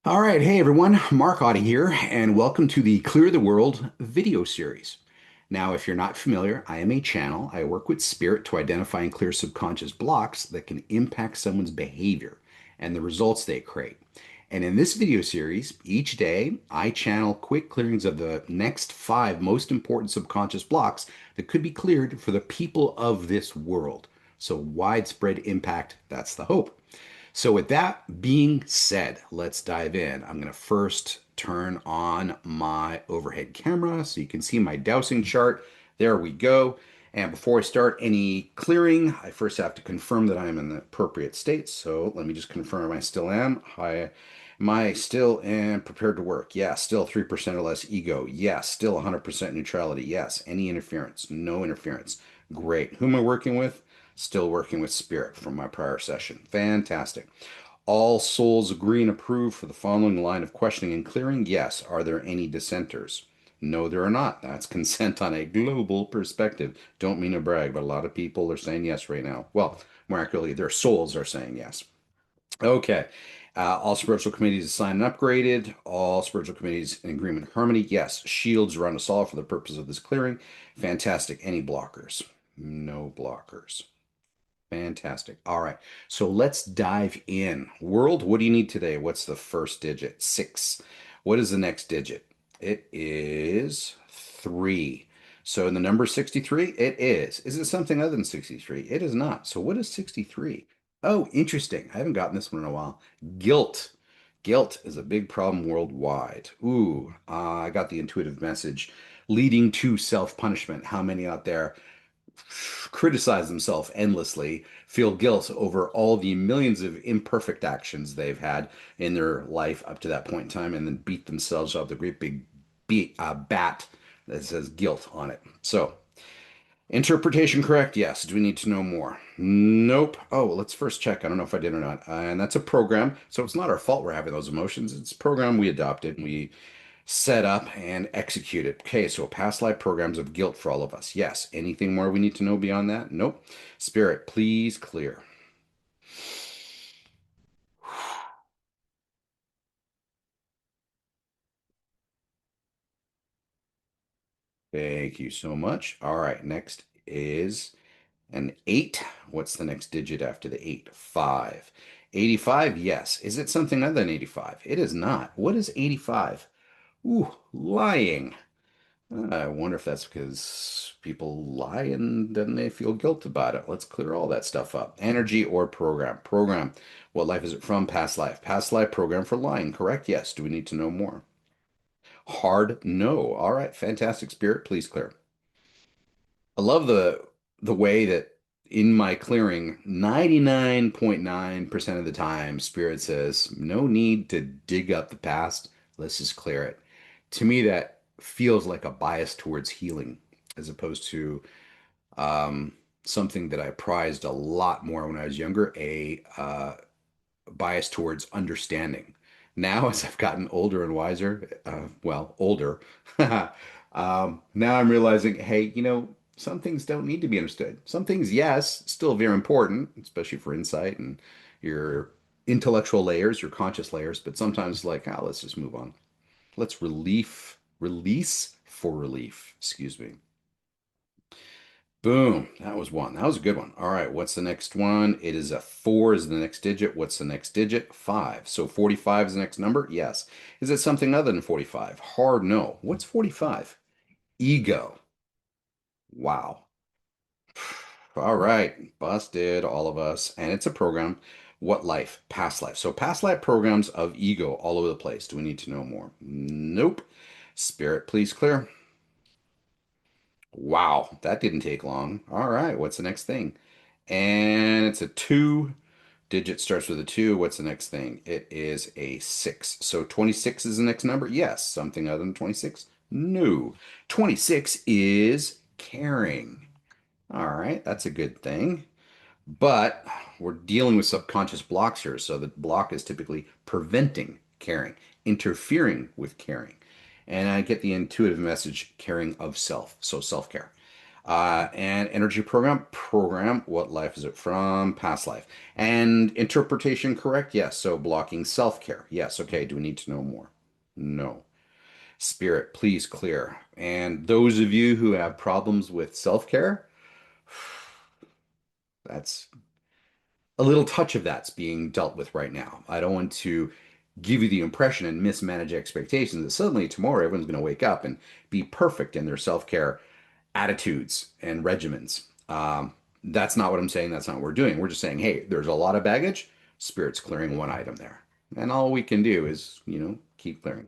All right, hey everyone, Mark Audie here, and welcome to the Clear the World video series. Now, if you're not familiar, I am a channel. I work with spirit to identify and clear subconscious blocks that can impact someone's behavior and the results they create. And in this video series, each day I channel quick clearings of the next 5 most important subconscious blocks that could be cleared for the people of this world. So, widespread impact, that's the hope. So, with that being said, let's dive in. I'm going to first turn on my overhead camera so you can see my dowsing chart. There we go. And before I start any clearing, I first have to confirm that I am in the appropriate state. So let me just confirm I still am. Am I still am prepared to work? Yes. Still 3% or less ego? Yes. Still 100% neutrality? Yes. Any interference? No interference. Great. Who am I working with? Still working with spirit from my prior session. Fantastic. All souls agree and approve for the following line of questioning and clearing? Yes. Are there any dissenters? No, there are not. That's consent on a global perspective. Don't mean to brag, but a lot of people are saying yes right now. Well, more accurately, their souls are saying yes. Okay. All spiritual committees assigned and upgraded. All spiritual committees in agreement and harmony. Yes. Shields around us all for the purpose of this clearing. Fantastic. Any blockers? No blockers. Fantastic. All right. So let's dive in. World, what do you need today? What's the first digit? 6. What is the next digit? It is 3. So in the number 63, it is. Is it something other than 63? It is not. So what is 63? Oh, interesting. I haven't gotten this one in a while. Guilt. Guilt is a big problem worldwide. Ooh, I got the intuitive message leading to self-punishment. How many out there criticize themselves endlessly, feel guilt over all the millions of imperfect actions they've had in their life up to that point in time, and then beat themselves up with a great big bat that says guilt on it. So, interpretation correct? Yes. Do we need to know more? Nope. Oh, let's first check. I don't know if I did or not. And that's a program. So it's not our fault we're having those emotions. It's a program we adopted. We set up and executed. Okay, so past life programs of guilt for all of us. Yes. Anything more we need to know beyond that? Nope. Spirit, please clear. Thank you so much. All right, next is an 8. What's the next digit after the 8? 5. 85, yes. Is it something other than 85? It is not. What is 85? Ooh, lying. I wonder if that's because people lie and then they feel guilt about it. Let's clear all that stuff up. Energy or program? Program. What life is it from? Past life. Past life program for lying, correct? Yes. Do we need to know more? Hard no. All right, fantastic. Spirit, please clear. I love the way that in my clearing, 99.9% of the time, Spirit says, no need to dig up the past. Let's just clear it. To me, that feels like a bias towards healing as opposed to um, something that I prized a lot more when I was younger, a bias towards understanding. Now, as I've gotten older and wiser, well, older, now I'm realizing, hey, some things don't need to be understood. Some things, yes, still very important, especially for insight and your intellectual layers, your conscious layers, but sometimes like, let's just move on. Let's release for relief. Excuse me. Boom. That was one. That was a good one. All right. What's the next one? It is a 4 is the next digit. What's the next digit? 5. So 45 is the next number? Yes. Is it something other than 45? Hard no. What's 45? Ego. Wow. All right. Busted, all of us. And it's a program. What life? Past life. So past life programs of ego all over the place. Do we need to know more? Nope. Spirit, please clear. Wow, that didn't take long. All right, what's the next thing? And it's a 2. Digit starts with a 2. What's the next thing? It is a 6. So 26 is the next number? Yes. Something other than 26? No. 26 is caring. All right, that's a good thing. But we're dealing with subconscious blocks here. So the block is typically preventing caring, interfering with caring. And I get the intuitive message caring of self. So self care. And energy program, what life is it from? Past life. And interpretation correct? Yes. So blocking self-care. Yes. Okay. Do we need to know more? No. Spirit, please clear. And those of you who have problems with self-care, that's a little touch of that's being dealt with right now. I don't want to give you the impression and mismanage expectations that suddenly tomorrow everyone's going to wake up and be perfect in their self-care attitudes and regimens. That's not what I'm saying. That's not what we're doing. We're just saying, hey, there's a lot of baggage. Spirit's clearing one item there. And all we can do is, keep clearing.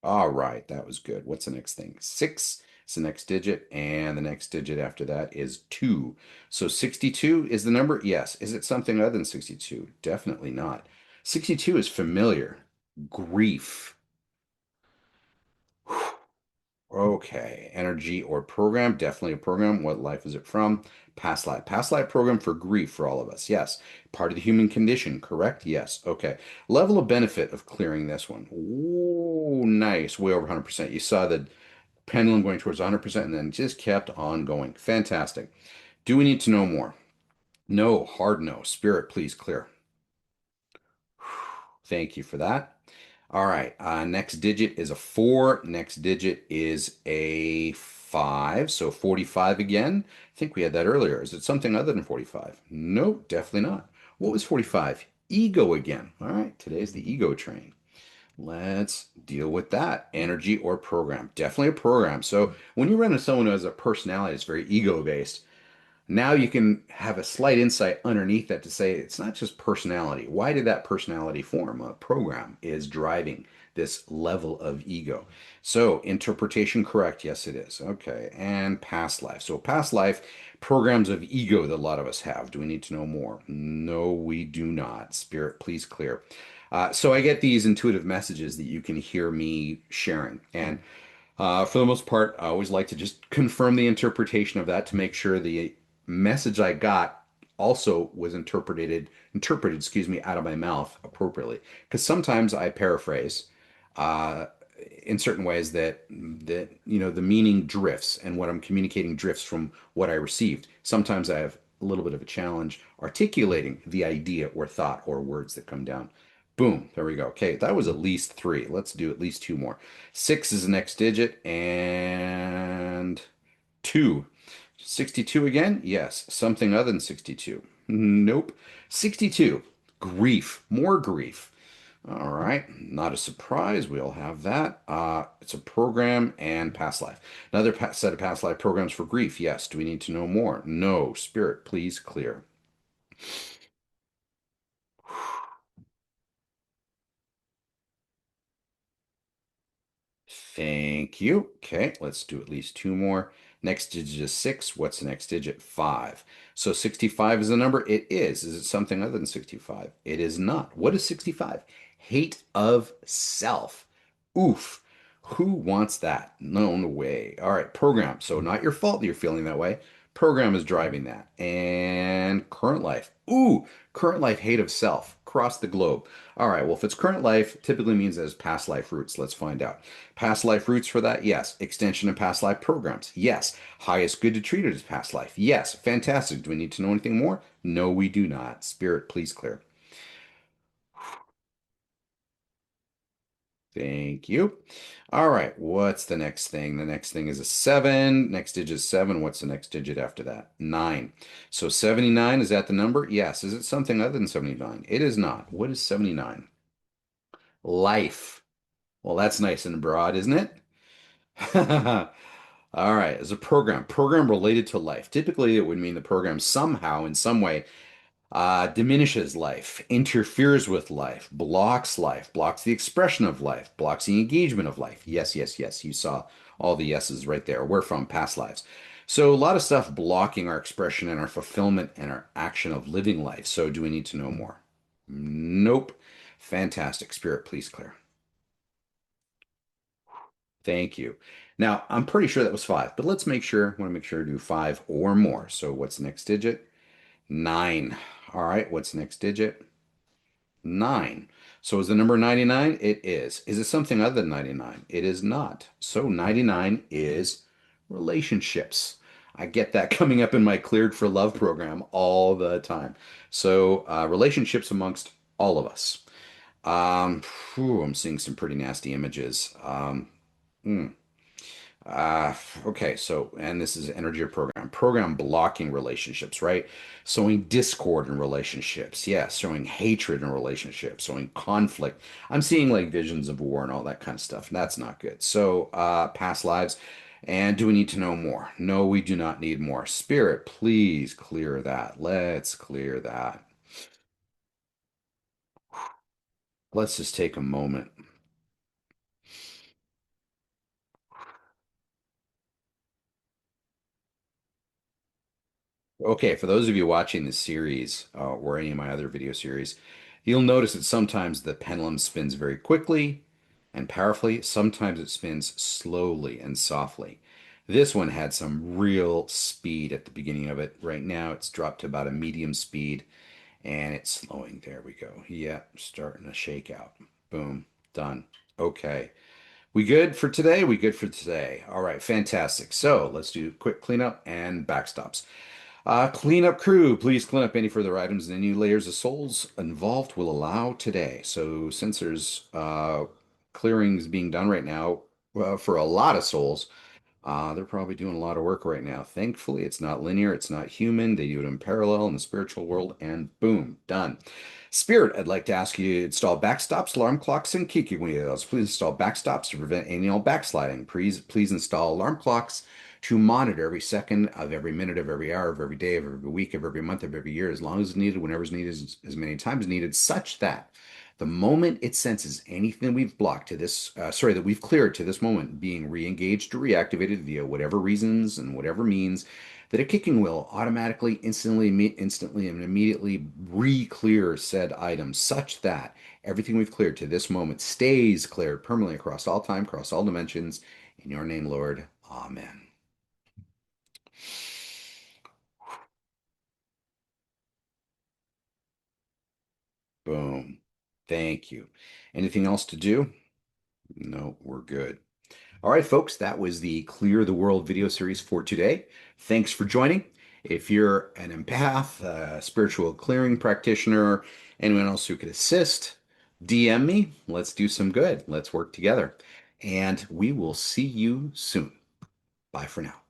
All right, that was good. What's the next thing? Six is the next digit, and the next digit after that is two. So 62 is the number? Yes. Is it something other than 62? Definitely not. 62 is familiar. Grief. Okay, energy or program, definitely a program. What life is it from? Past life. Past life program for grief for all of us. Yes. Part of the human condition, correct? Yes. Okay. Level of benefit of clearing this one. Ooh, nice. Way over 100%. You saw the pendulum going towards 100% and then just kept on going. Fantastic. Do we need to know more? No, hard no. Spirit, please clear. Thank you for that. All right. Next digit is a four. Next digit is a five. So 45 again. I think we had that earlier. Is it something other than 45? Nope, definitely not. What was 45? Ego again. All right. Today's the ego train. Let's deal with that. Energy or program. Definitely a program. So when you run into someone who has a personality that's very ego based, now you can have a slight insight underneath that to say it's not just personality. Why did that personality form? A program is driving this level of ego. So, interpretation correct. Yes, it is. Okay. And past life. So, past life programs of ego that a lot of us have. Do we need to know more? No, we do not. Spirit, please clear. So, I get these intuitive messages that you can hear me sharing. And for the most part, I always like to just confirm the interpretation of that to make sure the message I got also was interpreted, excuse me, out of my mouth appropriately. Because sometimes I paraphrase uh, in certain ways that the meaning drifts and what I'm communicating drifts from what I received. Sometimes I have a little bit of a challenge articulating the idea or thought or words that come down. Boom, there we go. Okay, that was at least three. Let's do at least two more. Six is the next digit, and two. 62 again? Yes. Something other than 62. Nope. 62. Grief. More grief. All right. Not a surprise. We'll have that. It's a program and past life. Another set of past life programs for grief. Yes. Do we need to know more? No. Spirit, please clear. Thank you. Okay, let's do at least two more. Next digit is six. What's the next digit? Five. So 65 is the number? It is. Is it something other than 65? It is not. What is 65? Hate of self. Oof. Who wants that? No, no way. All right, program. So not your fault that you're feeling that way. Program is driving that. And current life. Ooh, current life hate of self across the globe. All right, well, if it's current life, typically means it has past life roots. Let's find out. Past life roots for that? Yes. Extension and past life programs? Yes. Highest good to treat it as past life? Yes. Fantastic. Do we need to know anything more? No, we do not. Spirit, please clear. Thank you. All right. What's the next thing? The next thing is a seven. Next digit is seven. What's the next digit after that? Nine. So 79, is that the number? Yes. Is it something other than 79? It is not. What is 79? Life. Well, that's nice and broad, isn't it? All right, as a program related to life. Typically, it would mean the program somehow, in some way, diminishes life, interferes with life, blocks the expression of life, blocks the engagement of life. Yes, yes, yes. You saw all the yeses right there. We're from past lives. So, a lot of stuff blocking our expression and our fulfillment and our action of living life. So, do we need to know more? Nope. Fantastic. Spirit, please clear. Thank you. Now, I'm pretty sure that was five, but let's make sure, want to make sure to do five or more. So what's the next digit? Nine. All right, what's the next digit? nine. So is the number 99? It is. Is it something other than 99? It is not. So 99 is relationships. I get that coming up in my Cleared for Love program all the time. So relationships amongst all of us. I'm seeing some pretty nasty images. Hmm. Uh, okay, so, and this is energy of program blocking relationships, right? Sowing discord in relationships. Yeah, sowing hatred in relationships, sowing conflict. I'm seeing like visions of war and all that kind of stuff. And that's not good. So, past lives. And do we need to know more? No, we do not need more. Spirit, please clear that. Let's clear that. Let's just take a moment. Okay, for those of you watching this series or any of my other video series, you'll notice that sometimes the pendulum spins very quickly and powerfully. Sometimes it spins slowly and softly. This one had some real speed at the beginning of it. Right now, it's dropped to about a medium speed and it's slowing. There we go. Yeah, starting to shake out. Boom, done. Okay. We good for today? We good for today. All right, fantastic. So let's do quick cleanup and backstops. Cleanup crew, please clean up any further items and any layers of souls involved will allow today. So since there's clearings being done right now for a lot of souls, they're probably doing a lot of work right now. Thankfully, it's not linear, it's not human. They do it in parallel in the spiritual world, and boom, done. Spirit, I'd like to ask you to install backstops, alarm clocks, and kiki wheels. Please install backstops to prevent annual backsliding. Please install alarm clocks to monitor every second of every minute of every hour of every day of every week of every month of every year, as long as needed, whenever is needed, as many times as needed, such that the moment it senses anything we've blocked to this, that we've cleared to this moment being re-engaged or reactivated via whatever reasons and whatever means, that a kicking will automatically, instantly, and immediately re-clear said item such that everything we've cleared to this moment stays cleared permanently across all time, across all dimensions. In your name, Lord. Amen. Boom. Thank you. Anything else to do? No, we're good. All right, folks, that was the Clear the World video series for today. Thanks for joining. If you're an empath, a spiritual clearing practitioner, anyone else who could assist, DM me. Let's do some good. Let's work together. And we will see you soon. Bye for now.